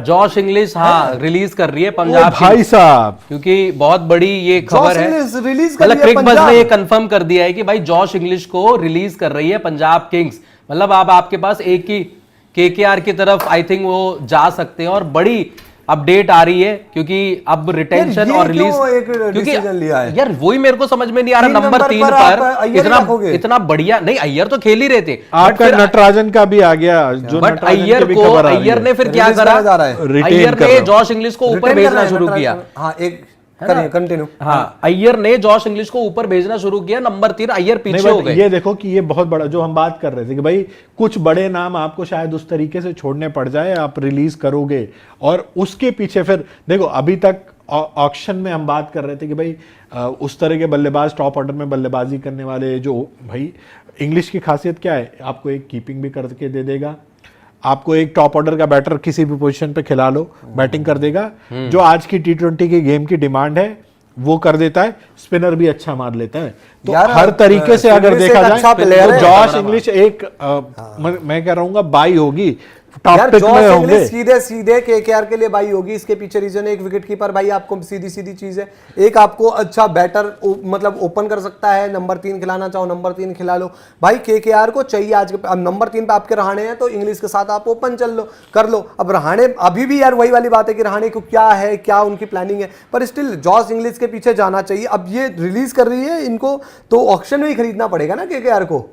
Josh Inglis हाँ release कर रही है पंजाब भाई साहब, क्योंकि बहुत बड़ी ये खबर है, मतलब क्रिक बज़ ने ये कंफर्म कर दिया है कि भाई जॉश इंग्लिश को रिलीज कर रही है पंजाब किंग्स। मतलब अब आपके पास एक ही केकेआर की तरफ आई थिंक वो जा सकते हैं और बड़ी अपडेट आ रही है क्योंकि अब रिटेंशन और रिलीज क्योंकि लिया है। यार वही मेरे को समझ में नहीं आ रहा, नंबर 3 पर इतना बढ़िया नहीं, अय्यर तो खेल ही रहे थे, आपका नटराजन का भी आ गया जो, बट अय्यर ने फिर क्या करा, अय्यर ने जॉश इंग्लिश को ऊपर भेजना शुरू किया। कंटिन्यू। हाँ, अय्यर ने जॉश इंग्लिश को ऊपर भेजना शुरू किया, नंबर 3 अय्यर पीछे हो गए। ये देखो कि ये बहुत बड़ा जो हम बात कर रहे थे कि भाई कुछ बड़े नाम आपको शायद उस तरीके से छोड़ने पड़ जाए, आप रिलीज करोगे और उसके पीछे फिर देखो अभी तक ऑक्शन में हम बात कर रहे थे कि भाई उस तरह के बल्लेबाज टॉप ऑर्डर में बल्लेबाजी करने वाले जो भाई इंग्लिश की खासियत क्या है, आपको एक कीपिंग भी करके दे देगा, आपको एक टॉप ऑर्डर का बैटर किसी भी पोजीशन पे खिला लो बैटिंग कर देगा, जो आज की T20 की गेम की डिमांड है वो कर देता है, स्पिनर भी अच्छा मार लेता है। तो हर तरीके से अगर देखा जाए तो जॉश इंग्लिश एक मैं कह रहा हूँ बाई होगी, टॉप पिक में होंगे, सीधे सीधे केकेआर के लिए भाई होगी। इसके पीछे रीजन है एक विकेट कीपर भाई, आपको सीधी सीधी चीज है, एक आपको अच्छा बैटर मतलब ओपन कर सकता है, नंबर 3 खिलाना चाहो नंबर 3 खिला लो भाई। केकेआर को चाहिए आज अब नंबर 3 पे आपके रहाणे हैं तो इंग्लिश के साथ आप ओपन चल लो कर लो। अब रहाणे अभी भी यार वही वाली बात है कि रहाणे को क्या है, क्या उनकी प्लानिंग है, पर स्टिल जॉश इंग्लिश के पीछे जाना चाहिए। अब ये रिलीज कर रही है इनको तो ऑक्शन में ही खरीदना पड़ेगा ना केकेआर को।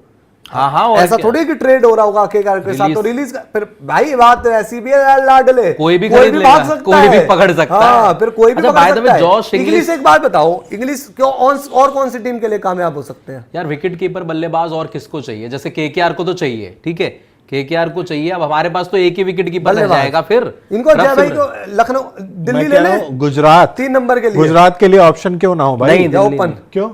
हाँ, ऐसा थोड़ी कि ट्रेड हो रहा होगा केकेआर के साथ तो रिलीज फिर भाई बात ऐसी भी है, लाडले कोई भी भाग सकता कोई भी पकड़ सकता है, फिर कोई भी पकड़ सकता है। इंग्लिश एक बात बताओ, इंग्लिश क्यों और कौन सी टीम के लिए कामयाब हो सकते हैं यार? विकेट कीपर बल्लेबाज और किसको चाहिए? जैसे केकेआर को तो चाहिए, ठीक है केकेआर को चाहिए, अब हमारे पास तो एक ही विकेट कीपर रह जाएगा। फिर इनको जय भाई को लखनऊ दिल्ली ले ले, गुजरात 3 नंबर के लिए, गुजरात के लिए ऑप्शन क्यों ना हो भाई? ओपन क्यों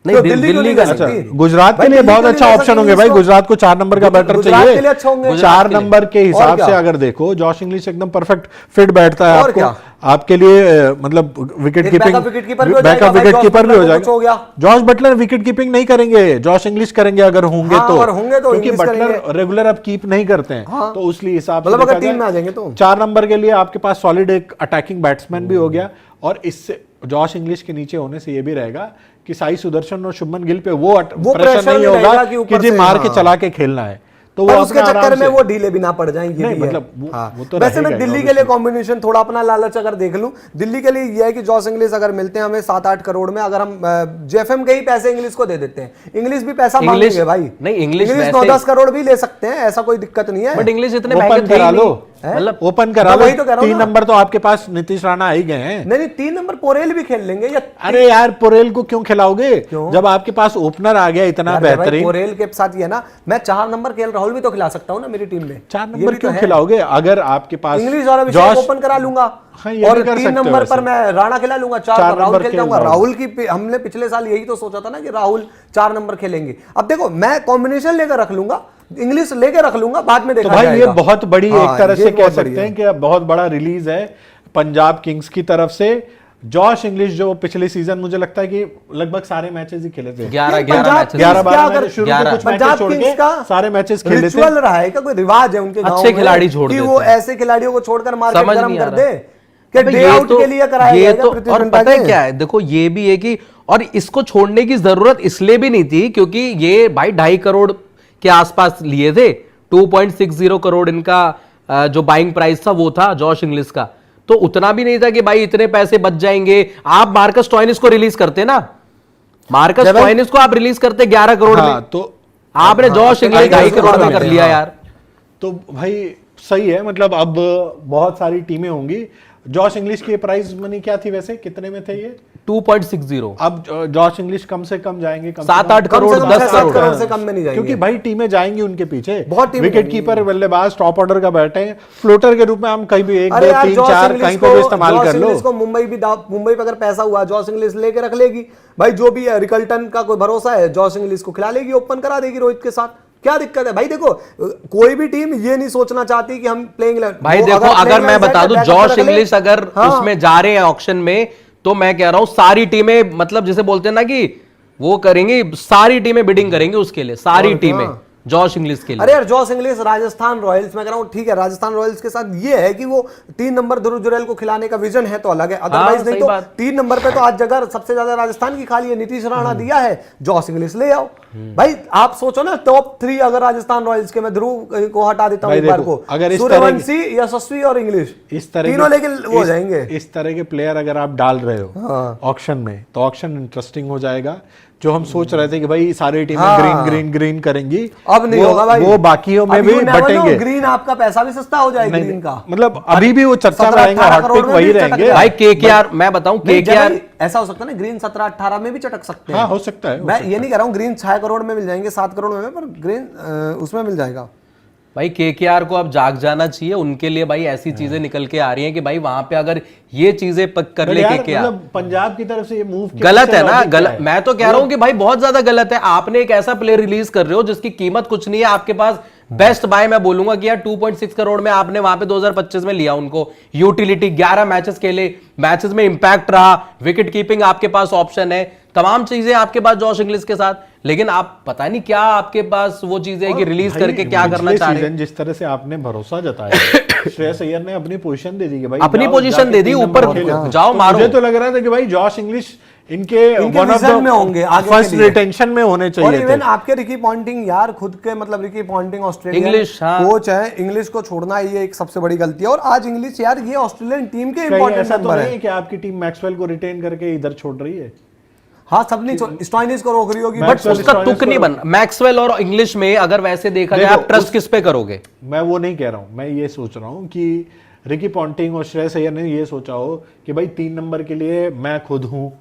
नहीं तो दिल्ली का अच्छा, गुजरात के लिए बहुत अच्छा ऑप्शन होंगे भाई। गुजरात को 4 नंबर का बैटर चाहिए, 4 नंबर के हिसाब से अगर देखो जॉश इंग्लिश एकदम परफेक्ट फिट बैठता है आपको, आपके लिए मतलब wicket keeping backup wicket keeper भी हो जाएगा। जॉश बटलर विकेट कीपिंग नहीं करेंगे, जॉश इंग्लिश करेंगे अगर होंगे तो, क्योंकि बटलर रेगुलर अब कीप नहीं करते हैं, तो उसलिए हिसाब से टीम में आ जाएंगे। तो 4 नंबर के लिए आपके पास सॉलिड एक अटैकिंग बैट्समैन भी हो गया, और इससे जॉश इंग्लिश के नीचे होने से ये भी रहेगा कि साई सुदर्शन और शुभमन गिल पे वो प्रेशर नहीं होगा कि जी मार के चला के खेलना है, तो वो उसके चक्कर में वो ढीले भी ना पड़ जाएंगे। नहीं मतलब वो तो वैसे मैं दिल्ली के लिए कॉम्बिनेशन थोड़ा अपना लालच अगर देख लूं, दिल्ली के लिए ये है कि जॉश इंग्लिश अगर मिलते हैं हमें 7-8 करोड़ में, अगर हम जेएफएम के ही पैसे इंग्लिश को दे देते हैं, इंग्लिश भी पैसा मांगेंगे भाई। नहीं इंग्लिश 9-10 करोड़ भी ले सकते हैं, ऐसा कोई दिक्कत नहीं है, बट इंग्लिश इतने महंगे करा लो, मतलब ओपन करा लो। 3 नंबर तो आपके पास नीतीश राणा आ ही गए हैं। नहीं 3 नंबर पोरेल भी खेल लेंगे। अरे यार पोरेल को क्यों खिलाओगे जब आपके पास ओपनर आ गया इतना बेहतरीन? पोरेल के साथ ये ना, मैं 4 नंबर केएल राहुल भी तो खिला सकता हूं ना मेरी टीम में। 4 नंबर क्यों खिलाओगे अगर आपके पास इंग्लिश और अभिषेक ओपन करा लूंगा, और 3 नंबर पर मैं राणा खिला लूंगा, 4 राहुल खेल जाऊंगा। राहुल की हमने पिछले साल यही तो सोचा था ना कि राहुल 4 नंबर खेलेंगे। अब देखो मैं कॉम्बिनेशन लेकर रख लूंगा, इंग्लिश लेके रख लूंगा, बाद में देखा तो भाई ये बहुत बड़ी एक तरह से कह सकते हैं कि बहुत बड़ा रिलीज है पंजाब किंग्स की तरफ से। जॉश इंग्लिश जो पिछले सीजन मुझे लगता है कि लगभग सारे मैचेस ही खेले थे, 11-12 मैचेस शुरू में कुछ मैचेस छोड़ के सारे मैचेस खेले थे। रिचुअल रहा है क्या, कोई रिवाज है उनके गांव में अच्छे खिलाड़ी छोड़ कि वो ऐसे खिलाड़ियों को छोड़कर मार्केट गरम कर दे कि डे ये आउट तो के लिए कराया ये जाएगा। तो और पता है क्या है, देखो ये भी है कि और इसको छोड़ने की जरूरत इसलिए भी नहीं थी क्योंकि ये भाई 2.5 करोड़ के आसपास लिए थे, 2.60 करोड़ इनका जो बाइंग प्राइस था वो था जॉश इंग्लिश का, तो उतना भी नहीं था कि भाई इतने पैसे बच जाएंगे। आप मार्कस स्टोइनिस को रिलीज करते ना, मार्कस स्टोइनिस को आप रिलीज करते 11 करोड़ में, तो आपने जॉश इंग्लिश 2.5 करोड़ में कर लिया यार। तो भाई सही है, मतलब अब बहुत सारी टीमें होंगी। जॉश इंग्लिश की प्राइस मनी क्या थी वैसे, कितने में थे ये? 2.60। अब जॉश इंग्लिश कम से कम जाएंगे 7-8 करोड़, 10 करोड़ से कम में नहीं जाएंगे, क्योंकि भाई टीमें जाएंगी उनके पीछे। बहुत विकेट कीपर बल्लेबाज टॉप ऑर्डर का बैठे हैं, फ्लोटर के रूप में हम कहीं भी 1 2 3 4 कहीं पे भी इस्तेमाल कर लो। इसको मुंबई पे अगर पैसा हुआ जॉश इंग्लिश लेके रख लेगी भाई, जो भी है रिकल्टन का कोई भरोसा है, जॉश इंग्लिश को खिला लेगी, ओपन करा देगी रोहित के साथ, क्या दिक्कत है भाई? देखो कोई भी टीम ये नहीं सोचना चाहती कि हम प्लेइंग भाई देखो अगर मैं बता दूं जॉश इंग्लिश अगर उसमें जा रहे हैं ऑक्शन में, तो मैं कह रहा हूं सारी टीमें मतलब जैसे बोलते हैं ना कि वो करेंगी, सारी टीमें बिडिंग करेंगी उसके लिए, सारी टीमें जॉश इंग्लिश के लिए। अरे यार जॉस इंग्लिश राजस्थान रॉयल्स में कह रहा हूँ, ठीक है राजस्थान रॉयल्स के साथ ये है कि वो 3 नंबर ध्रुव जुरैल को खिलाने का विजन है तो अलग है, अदरवाइज नहीं सही तो बात। 3 नंबर पे तो आज जगह सबसे ज्यादा राजस्थान की खाली है, नीतीश राणा दिया है, जॉस इंग्लिश ले आओ भाई। आप सोचो ना टॉप 3 अगर राजस्थान रॉयल्स के, मैं ध्रुव को हटा देता हूँ भाई एक बार देखो, को, अगर इस सूर्यवंशी, यशस्वी और इंग्लिश, इस तरह तीनों लेके वो हो इस- जाएंगे। इस तरह के प्लेयर अगर आप डाल रहे हो ऑक्शन में तो ऑक्शन इंटरेस्टिंग हो जाएगा। जो हम सोच रहे थे कि भाई सारी टीमें ग्रीन ग्रीन ग्रीन करेंगी, अब नहीं होगा भाई, वो बाकियों में भी बटेंगे। ग्रीन आपका पैसा भी सस्ता हो जाएगा ग्रीन का, मतलब अभी भी वो चर्चा में 17-18 रहेंगे, हॉट करोड़ पिक में वही भी चटक रहेंगे जाएगा। भाई केकेआर, मैं बताऊं नहीं, जब केकेआर, भाई ऐसा हो सकता है ना ग्रीन 17-18 में भी चटक सकते हैं। हाँ हो सकता है, मैं ये नहीं कह रहा हूँ ग्रीन 6 करोड़ में मिल जाएंगे, 7 करोड़ में, पर ग्रीन उसमें मिल जाएगा। भाई केकेआर को अब जाग जाना चाहिए, उनके लिए भाई ऐसी चीजें निकल के आ रही हैं कि भाई वहां पे अगर ये चीजें पक कर ले यार, केकेआर, मतलब पंजाब की तरफ से ये मूव गलत है ना, गलत। मैं तो कह रहा हूं कि भाई बहुत ज्यादा गलत है। आपने एक ऐसा प्लेयर रिलीज कर रहे हो जिसकी कीमत कुछ नहीं है, आपके पास बेस्ट बाय मैं बोलूंगा कि यार 2.6 करोड़ में आपने वहां पे 2025 में लिया उनको, यूटिलिटी 11 मैचेस खेले, मैचेस में इंपैक्ट रहा, विकेट कीपिंग आपके पास ऑप्शन है, तमाम चीजें आपके पास जॉश इंग्लिश के साथ, लेकिन आप पता नहीं क्या आपके पास वो चीजें है कि रिलीज करके क्या करना चाह रहे हैं। जिस तरह से आपने भरोसा जताया श्रेयस अय्यर ने अपनी पोजीशन दे दी कि भाई अपनी जाओ, पोजीशन जाके दे दी, 3 ऊपर नंबर खेलो। जाओ, तो मारो। मुझे तो लग रहा था कि भाई जॉश इंग्लिश इनके विजन में होंगे आगे के फर्स्ट लिए। रिटेंशन में होने और चाहिए थे। इवन आपके रिकी पॉन्टिंग यार खुद के, मतलब रिकी पॉन्टिंग ऑस्ट्रेलियन इंग्लिश, हाँ। कोच है, इंग्लिश को छोड़ना ये एक सबसे बड़ी गलती है। और आज इंग्लिश यार ये ऑस्ट्रेलियन टीम के कहीं इंपॉर्टेंट ऐसा तो नंबर नहीं है। है कि आपकी टीम मैक्सवेल को रिटेन करके इधर छोड़ रही है? हाँ सब नहीं, स्टॉइनिस को रोक रही होगी, बट मैक्सवेल उसका स्टॉइनिस तुक नहीं को- बन, मैक्सवेल और इंग्लिश में अगर वैसे देखा जाए देखो, आप ट्रस्ट किस पे करोगे? मैं वो नहीं कह रहा हूं, मैं ये सोच रहा हूं कि रिकी पॉन्टिंग और श्रेयस अय्यर ने ये सोचा हो कि भाई 3 नंबर के लिए मैं खुद हूं,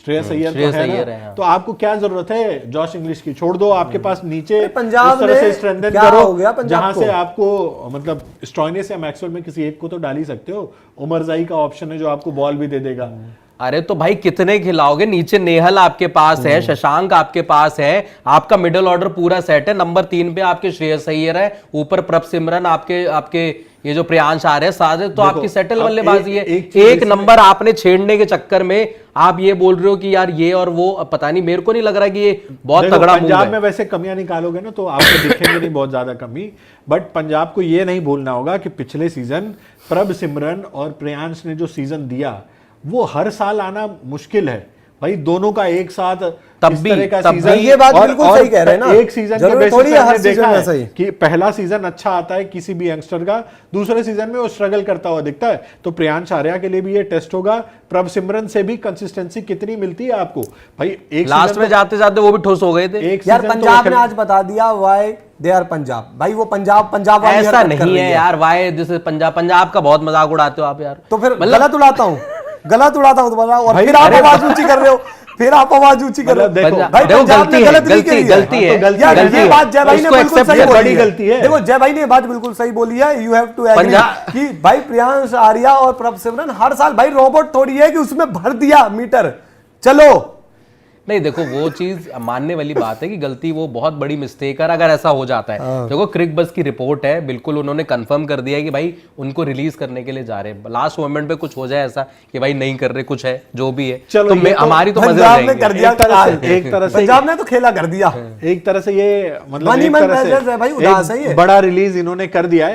श्रेयस अय्यर श्रेयस तो अय्यर है है, ना, हाँ। तो आपको क्या जरूरत है जॉश इंग्लिश की? छोड़ दो, आपके पास नीचे पंजाब उस तरह से ने स्ट्रेंथन क्या करो हो गया पंजाब जहां को? से आपको मतलब स्टॉइनिस या मैक्सवेल में किसी एक को तो डाल ही सकते हो। उमर जाई का ऑप्शन है जो आपको बॉल भी दे देगा। अरे तो भाई कितने खिलाओगे? नीचे नेहल आपके पास है, शशांक आपके पास है, आपका मिडिल ऑर्डर पूरा सेट है। नंबर 3 पे आपके श्रेयस अय्यर है, ऊपर प्रभ सिमरन, आपके ये जो प्रियांश आ रहे हैं सारे, तो आपकी सेटल अब बल्लेबाजी है। एक चीज एक इसमें- नंबर आपने छेड़ने के चक्कर में आप ये बोल रहे हो कि यार ये और वो, पता नहीं, मेरे को नहीं लग रहा कि ये बहुत देखो, तगड़ा मूव पंजाब है। में वैसे कमियां निकालोगे ना तो आपको दिखेंगे नहीं बहुत ज्यादा कमी, बट पंजाब को ये नहीं भूलना होगा कि पिछले सीजन प्रभ सिमरन और प्रियांश ने जो सीजन दिया वो हर साल आना मुश्किल है भाई, दोनों का एक साथ तब इस भी- तरह का तब भी सीजन। ये बात बिल्कुल सही कह रहे हैं ना, एक सीजन के जरूरी बेसिस थोड़ी पे है हमने हर सीजन देखा में है सही। कि पहला सीजन अच्छा आता है किसी भी यंगस्टर का, दूसरे सीजन में वो स्ट्रगल करता हुआ दिखता है। तो प्रियांश आर्या के लिए भी ये टेस्ट होगा, प्रभ सिमरन से भी कंसिस्टेंसी कितनी मिलती है आपको भाई। एक लास्ट सीजन में जाते जाते वो भी ठोस हो गए थे। एक यार सीजन तो पंजाब वो ने आज बता दिया वाई दे आर पंजाब, भाई वो पंजाब वाली ऐसा हरकत कर नहीं रही है यार, वाई दिस इज पंजाब का बहुत मजाक उड़ाते हो आप यार। तो फिर मतलब गलत उड़ाता हूँ, गलत उड़ाता हूँ तुम्हारा, और भाई, फिर आप अरे आवाज ऊंची कर रहे हो, फिर आप आवाज ऊंची कर रहे हो। मतलब देखो, भाई देखो, पंजाब गलती ने है, गलत नहीं गलती करी गलती हाँ, है, तो गलती यार गलती ये है। बात जय भाई ने इसको बिल्कुल accept सही कर, बोली बड़ी गलती है। देखो जय भाई ने बात बिल्कुल सही बोली है, you have to agree Punjab- कि भाई प्रियांश आर्या और प्रभ सिमरन हर साल, भाई रोबोट थोड़ी है कि उसमें भर दिया मीटर चलो। नहीं देखो, वो चीज मानने वाली बात है कि गलती वो बहुत बड़ी मिस्टेक है अगर ऐसा हो जाता है। देखो क्रिक बस की रिपोर्ट है, बिल्कुल उन्होंने कंफर्म कर दिया है कि भाई उनको रिलीज करने के लिए जा रहे हैं। लास्ट मोमेंट पे कुछ हो जाए ऐसा कि भाई नहीं कर रहे, कुछ है जो भी है, चलो, तो ये तो हमारी तो मजे पंजाब ने जाएंगे। कर दिया, एक तरह से पंजाब ने तो खेला कर दिया। एक तरह से ये मतलब मनी एक मन तरह से मैसेज है भाई, उदास है ये। एक बड़ा रिलीज इन्होंने कर दिया है।